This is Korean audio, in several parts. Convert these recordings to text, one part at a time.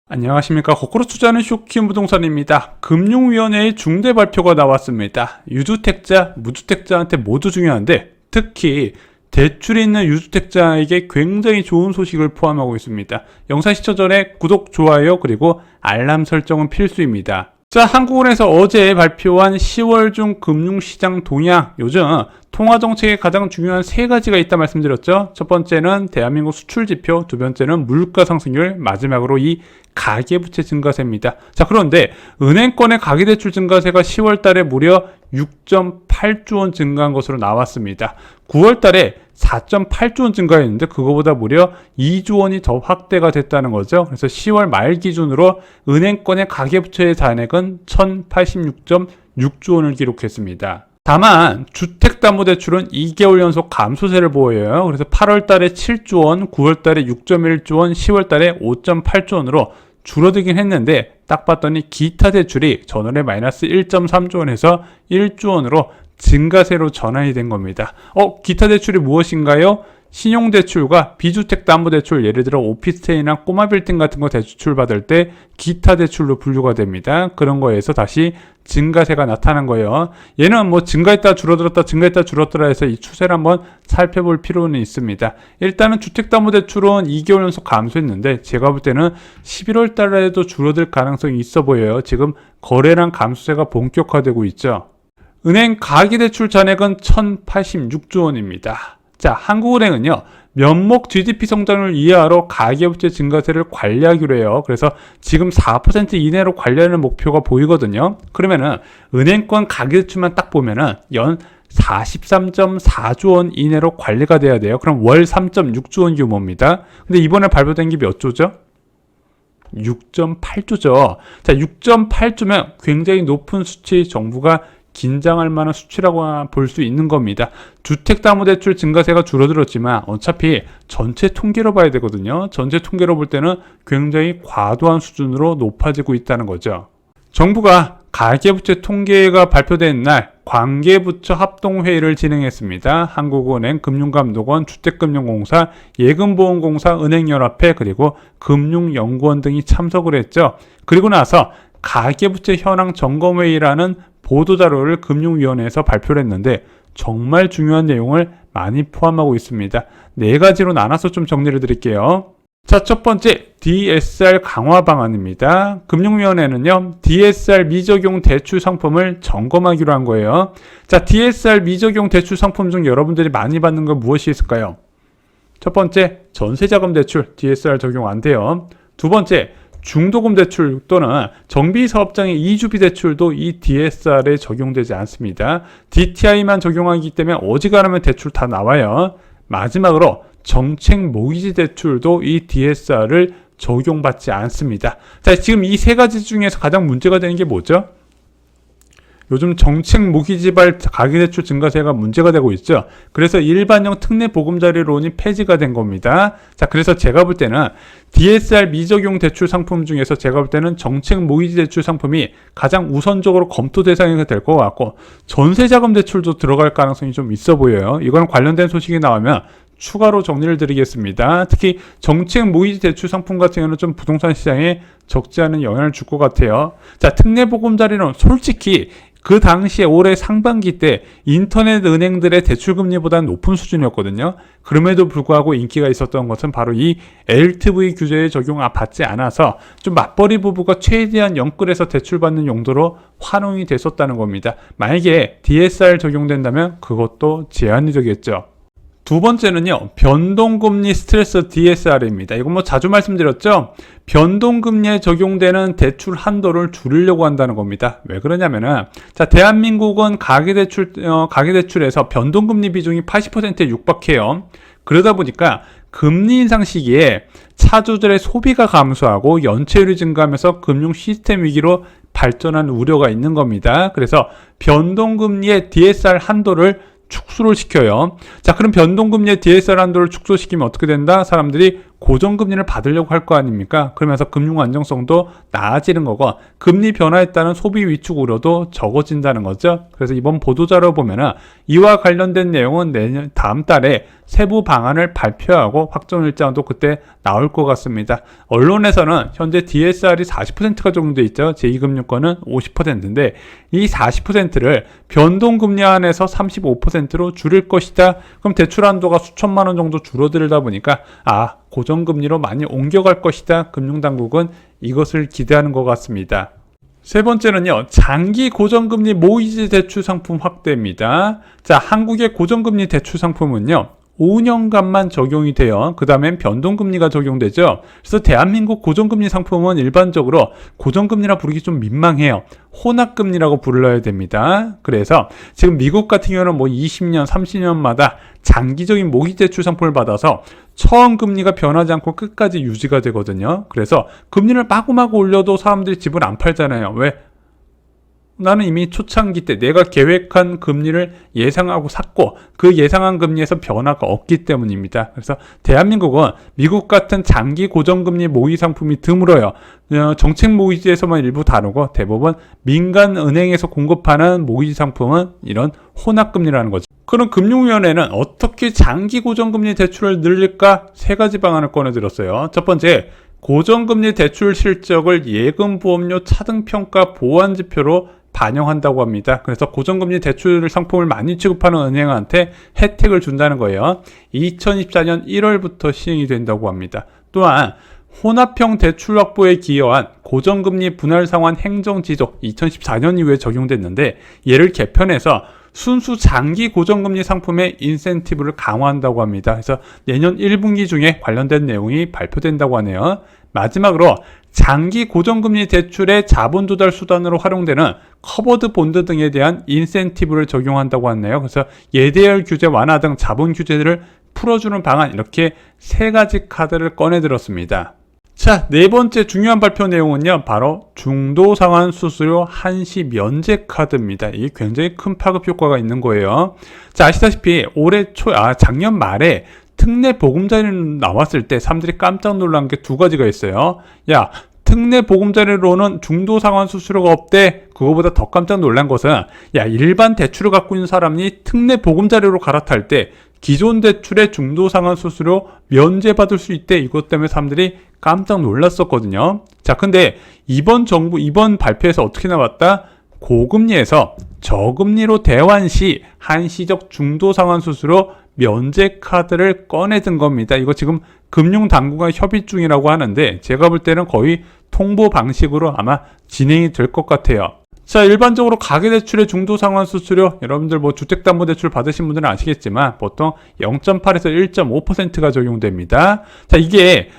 안녕하십니까. 거꾸로 투자하는 쇼키움 부동산입니다. 금융위원회의 중대 발표가 나왔습니다. 유주택자, 무주택자한테 모두 중요한데 특히 대출이 있는 유주택자에게 굉장히 좋은 소식을 포함하고 있습니다. 영상 시청 전에 구독, 좋아요, 그리고 알람 설정은 필수입니다. 자, 한국은행에서 어제 발표한 10월 중 금융시장 동향, 요즘 통화정책에 가장 중요한 세 가지가 있다 말씀드렸죠. 첫 번째는 대한민국 수출지표, 두 번째는 물가상승률, 마지막으로 이 가계부채 증가세입니다. 자, 그런데 은행권의 가계대출 증가세가 10월 달에 무려 6.8조 원 증가한 것으로 나왔습니다. 9월 달에 4.8조 원 증가했는데 그거보다 무려 2조 원이 더 확대가 됐다는 거죠. 그래서 10월 말 기준으로 은행권의 가계부채의 잔액은 1086.6조 원을 기록했습니다. 다만 주택담보대출은 2개월 연속 감소세를 보여요. 그래서 8월 달에 7조 원, 9월 달에 6.1조 원, 10월 달에 5.8조 원으로 줄어들긴 했는데 딱 봤더니 기타 대출이 전월에 마이너스 1.3조 원에서 1조 원으로 증가세로 전환이 된 겁니다. 기타 대출이 무엇인가요? 신용대출과 비주택담보대출, 예를 들어 오피스텔이나 꼬마빌딩 같은 거 대출 받을 때 기타 대출로 분류가 됩니다. 그런 거에서 다시 증가세가 나타난 거예요. 얘는 뭐 증가했다 줄어들었다 증가했다 줄었더라 해서 이 추세를 한번 살펴볼 필요는 있습니다. 일단은 주택담보대출은 2개월 연속 감소했는데 제가 볼 때는 11월 달에도 줄어들 가능성이 있어 보여요. 지금 거래량 감소세가 본격화되고 있죠. 은행 가계대출 잔액은 1086조 원입니다. 자, 한국은행은요, 명목 GDP 성장률 이하로 가계부채 증가세를 관리하기로 해요. 그래서 지금 4% 이내로 관리하는 목표가 보이거든요. 그러면은 은행권 가계대출만 딱 보면은 연 43.4조 원 이내로 관리가 돼야 돼요. 그럼 월 3.6조 원 규모입니다. 근데 이번에 발표된 게 몇 조죠? 6.8조죠. 자, 6.8조면 굉장히 높은 수치, 정부가 긴장할 만한 수치라고 볼 수 있는 겁니다. 주택담보대출 증가세가 줄어들었지만 어차피 전체 통계로 봐야 되거든요. 전체 통계로 볼 때는 굉장히 과도한 수준으로 높아지고 있다는 거죠. 정부가 가계부채 통계가 발표된 날 관계부처 합동회의를 진행했습니다. 한국은행, 금융감독원, 주택금융공사, 예금보험공사, 은행연합회, 그리고 금융연구원 등이 참석을 했죠. 그리고 나서 가계부채 현황 점검회의라는 보도자료를 금융위원회에서 발표를 했는데 정말 중요한 내용을 많이 포함하고 있습니다. 네 가지로 나눠서 좀 정리를 드릴게요. 자, 첫 번째 DSR 강화 방안입니다. 금융위원회는요, DSR 미적용 대출 상품을 점검하기로 한 거예요. 자, DSR 미적용 대출 상품 중 여러분들이 많이 받는 건 무엇이 있을까요? 첫 번째, 전세자금 대출 DSR 적용 안 돼요. 두 번째, 중도금 대출 또는 정비사업장의 이주비 대출도 이 DSR에 적용되지 않습니다. DTI만 적용하기 때문에 어지간하면 대출 다 나와요. 마지막으로 정책 모기지 대출도 이 DSR을 적용받지 않습니다. 자, 지금 이 세 가지 중에서 가장 문제가 되는 게 뭐죠? 요즘 정책 모기지발 가계대출 증가세가 문제가 되고 있죠. 그래서 일반형 특례보금자리론이 폐지가 된 겁니다. 자, 그래서 제가 볼 때는 DSR 미적용 대출 상품 중에서 제가 볼 때는 정책 모기지 대출 상품이 가장 우선적으로 검토 대상이 될 것 같고 전세자금 대출도 들어갈 가능성이 좀 있어 보여요. 이건 관련된 소식이 나오면 추가로 정리를 드리겠습니다. 특히 정책 모기지 대출 상품 같은 경우는 좀 부동산 시장에 적지 않은 영향을 줄 것 같아요. 자, 특례보금자리론 솔직히 그 당시에 올해 상반기 때 인터넷 은행들의 대출금리보다는 높은 수준이었거든요. 그럼에도 불구하고 인기가 있었던 것은 바로 이 LTV 규제에 적용받지 않아서 좀 맞벌이 부부가 최대한 영끌해서 대출받는 용도로 활용이 됐었다는 겁니다. 만약에 DSR 적용된다면 그것도 제한이 되겠죠. 두 번째는요, 변동금리 스트레스 DSR입니다. 이건 뭐 자주 말씀드렸죠? 변동금리에 적용되는 대출 한도를 줄이려고 한다는 겁니다. 왜 그러냐면은, 자, 대한민국은 가계대출에서 변동금리 비중이 80%에 육박해요. 그러다 보니까 금리 인상 시기에 차주들의 소비가 감소하고 연체율이 증가하면서 금융 시스템 위기로 발전한 우려가 있는 겁니다. 그래서 변동금리의 DSR 한도를 축소를 시켜요. 자, 그럼 변동금리의 DSR 한도를 축소시키면 어떻게 된다? 사람들이 고정금리를 받으려고 할 거 아닙니까? 그러면서 금융 안정성도 나아지는 거고 금리 변화에 따른 소비 위축 우려도 적어진다는 거죠. 그래서 이번 보도자료 보면은 이와 관련된 내용은 다음 달에 세부 방안을 발표하고 확정 일정도 그때 나올 것 같습니다. 언론에서는 현재 DSR이 40%가 적용돼 있죠. 제2금융권은 50%인데 이 40%를 변동금리 안에서 35%로 줄일 것이다. 그럼 대출 한도가 수천만 원 정도 줄어들다 보니까 고정금리로 많이 옮겨갈 것이다. 금융당국은 이것을 기대하는 것 같습니다. 세 번째는요, 장기 고정금리 모기지 대출 상품 확대입니다. 자, 한국의 고정금리 대출 상품은요, 5년간만 적용이 돼요. 그 다음엔 변동금리가 적용되죠. 그래서 대한민국 고정금리 상품은 일반적으로 고정금리라 부르기 좀 민망해요. 혼합금리라고 불러야 됩니다. 그래서 지금 미국 같은 경우는 20년, 30년마다 장기적인 모기지 대출 상품을 받아서 처음 금리가 변하지 않고 끝까지 유지가 되거든요. 그래서 금리를 마구마구 올려도 사람들이 집을 안 팔잖아요. 왜? 나는 이미 초창기 때 내가 계획한 금리를 예상하고 샀고 그 예상한 금리에서 변화가 없기 때문입니다. 그래서 대한민국은 미국 같은 장기 고정금리 모의 상품이 드물어요. 정책 모기지에서만 일부 다루고 대부분 민간 은행에서 공급하는 모기지 상품은 이런 혼합금리라는 거죠. 그럼 금융위원회는 어떻게 장기 고정금리 대출을 늘릴까? 세 가지 방안을 꺼내들었어요. 첫 번째, 고정금리 대출 실적을 예금보험료 차등평가 보완지표로 반영한다고 합니다. 그래서 고정금리 대출 상품을 많이 취급하는 은행한테 혜택을 준다는 거예요. 2024년 1월부터 시행이 된다고 합니다. 또한 혼합형 대출 확보에 기여한 고정금리 분할 상환 행정지조 2014년 이후에 적용됐는데 얘를 개편해서 순수 장기 고정금리 상품의 인센티브를 강화한다고 합니다. 그래서 내년 1분기 중에 관련된 내용이 발표된다고 하네요. 마지막으로 장기 고정금리 대출의 자본 조달 수단으로 활용되는 커버드 본드 등에 대한 인센티브를 적용한다고 하네요. 그래서 예대율 규제 완화 등 자본 규제를 풀어주는 방안, 이렇게 세 가지 카드를 꺼내들었습니다. 자, 네 번째 중요한 발표 내용은요, 바로 중도상환 수수료 한시 면제 카드입니다. 이게 굉장히 큰 파급 효과가 있는 거예요. 자, 아시다시피 작년 말에 특례 보금자리 나왔을 때 사람들이 깜짝 놀란 게 두 가지가 있어요. 야, 특례 보금자리로는 중도상환 수수료가 없대. 그거보다 더 깜짝 놀란 것은 일반 대출을 갖고 있는 사람이 특례 보금자리로 갈아탈 때 기존 대출의 중도상환 수수료 면제받을 수 있대. 이것 때문에 사람들이 깜짝 놀랐었거든요. 자, 근데 이번 발표에서 어떻게 나왔다? 고금리에서 저금리로 대환 시 한시적 중도상환 수수료 면제 카드를 꺼내든 겁니다. 이거 지금 금융당국과 협의 중이라고 하는데 제가 볼 때는 거의 통보 방식으로 아마 진행이 될 것 같아요. 자, 일반적으로 가계대출의 중도상환 수수료, 여러분들 주택담보대출 받으신 분들은 아시겠지만 보통 0.8에서 1.5%가 적용됩니다. 자, 이게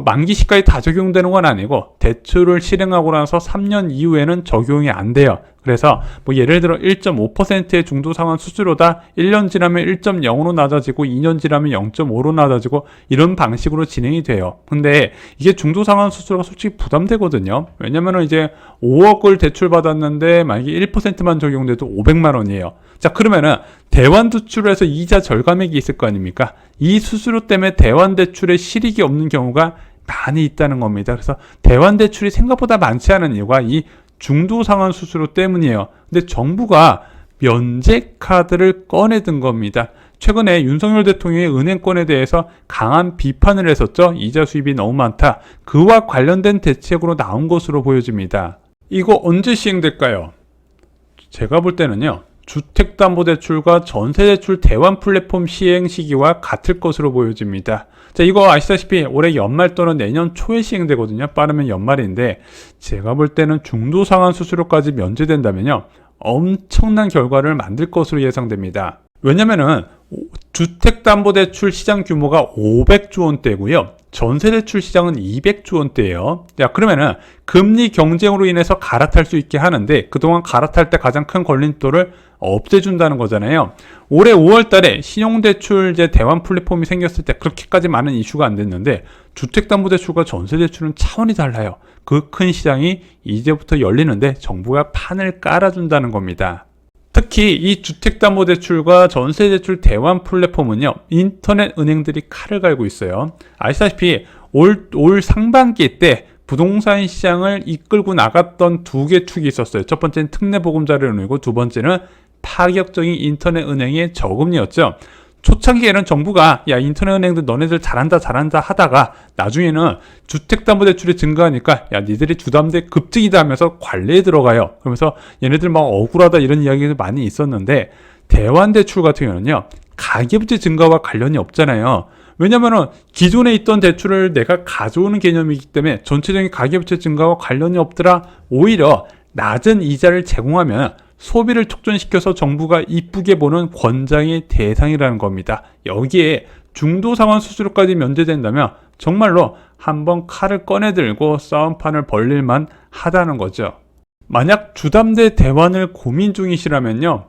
만기시까지 다 적용되는 건 아니고 대출을 실행하고 나서 3년 이후에는 적용이 안 돼요. 그래서 예를 들어 1.5%의 중도상환 수수료다. 1년 지나면 1.0으로 낮아지고 2년 지나면 0.5로 낮아지고 이런 방식으로 진행이 돼요. 근데 이게 중도상환 수수료가 솔직히 부담되거든요. 왜냐면은 이제 5억을 대출 받았는데 만약에 1%만 적용돼도 500만 원이에요. 자, 그러면은 대환대출에서 이자 절감액이 있을 거 아닙니까? 이 수수료 때문에 대환대출에 실익이 없는 경우가 많이 있다는 겁니다. 그래서 대환대출이 생각보다 많지 않은 이유가 이 중도상환 수수료 때문이에요. 근데 정부가 면제 카드를 꺼내든 겁니다. 최근에 윤석열 대통령이 은행권에 대해서 강한 비판을 했었죠. 이자 수입이 너무 많다. 그와 관련된 대책으로 나온 것으로 보여집니다. 이거 언제 시행될까요? 제가 볼 때는요, 주택담보대출과 전세대출 대환 플랫폼 시행 시기와 같을 것으로 보여집니다. 자, 이거 아시다시피 올해 연말 또는 내년 초에 시행되거든요. 빠르면 연말인데 제가 볼 때는 중도상환 수수료까지 면제된다면요, 엄청난 결과를 만들 것으로 예상됩니다. 왜냐면은 주택담보대출 시장 규모가 500조 원대고요. 전세대출 시장은 200조 원대예요. 야, 그러면은 금리 경쟁으로 인해서 갈아탈 수 있게 하는데 그동안 갈아탈 때 가장 큰 걸림돌을 없애준다는 거잖아요. 올해 5월 달에 신용대출제 대환 플랫폼이 생겼을 때 그렇게까지 많은 이슈가 안 됐는데 주택담보대출과 전세대출은 차원이 달라요. 그 큰 시장이 이제부터 열리는데 정부가 판을 깔아준다는 겁니다. 특히 이 주택담보대출과 전세대출 대환 플랫폼은요, 인터넷 은행들이 칼을 갈고 있어요. 아시다시피 올 상반기 때 부동산 시장을 이끌고 나갔던 두 개 축이 있었어요. 첫 번째는 특례보금자리론이고 두 번째는 파격적인 인터넷 은행의 저금리였죠. 초창기에는 정부가 야 인터넷 은행들 너네들 잘한다 하다가 나중에는 주택담보대출이 증가하니까 야 니들이 주담대 급증이다 하면서 관리에 들어가요. 그러면서 얘네들 막 억울하다 이런 이야기도 많이 있었는데 대환대출 같은 경우는요 가계부채 증가와 관련이 없잖아요. 왜냐면은 기존에 있던 대출을 내가 가져오는 개념이기 때문에 전체적인 가계부채 증가와 관련이 없더라. 오히려 낮은 이자를 제공하면 소비를 촉진시켜서 정부가 이쁘게 보는 권장의 대상이라는 겁니다. 여기에 중도상환 수수료까지 면제된다면 정말로 한번 칼을 꺼내들고 싸움판을 벌릴만 하다는 거죠. 만약 주담대 대환을 고민 중이시라면요,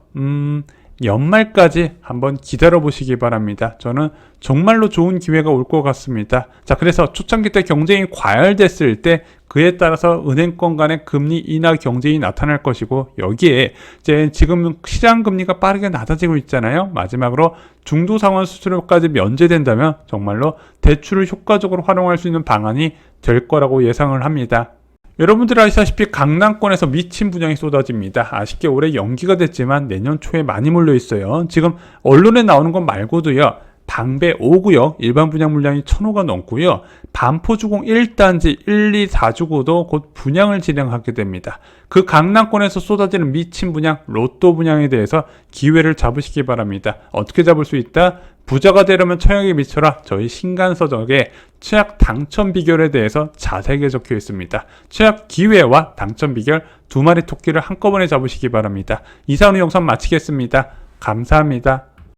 연말까지 한번 기다려 보시기 바랍니다. 저는 정말로 좋은 기회가 올 것 같습니다. 자, 그래서 초창기 때 경쟁이 과열됐을 때 그에 따라서 은행권 간의 금리 인하 경쟁이 나타날 것이고 여기에 이제 지금 시장 금리가 빠르게 낮아지고 있잖아요. 마지막으로 중도 상환 수수료까지 면제된다면 정말로 대출을 효과적으로 활용할 수 있는 방안이 될 거라고 예상을 합니다. 여러분들 아시다시피 강남권에서 미친 분양이 쏟아집니다. 아쉽게 올해 연기가 됐지만 내년 초에 많이 몰려 있어요. 지금 언론에 나오는 것 말고도요. 방배 5구역 일반 분양 물량이 1,000호가 넘고요. 반포주공 1단지 1, 2, 4주구도 곧 분양을 진행하게 됩니다. 그 강남권에서 쏟아지는 미친 분양, 로또 분양에 대해서 기회를 잡으시기 바랍니다. 어떻게 잡을 수 있다? 부자가 되려면 청약에 미쳐라. 저희 신간서적에 청약 당첨 비결에 대해서 자세하게 적혀 있습니다. 청약 기회와 당첨 비결 두 마리 토끼를 한꺼번에 잡으시기 바랍니다. 이상 후 영상 마치겠습니다. 감사합니다.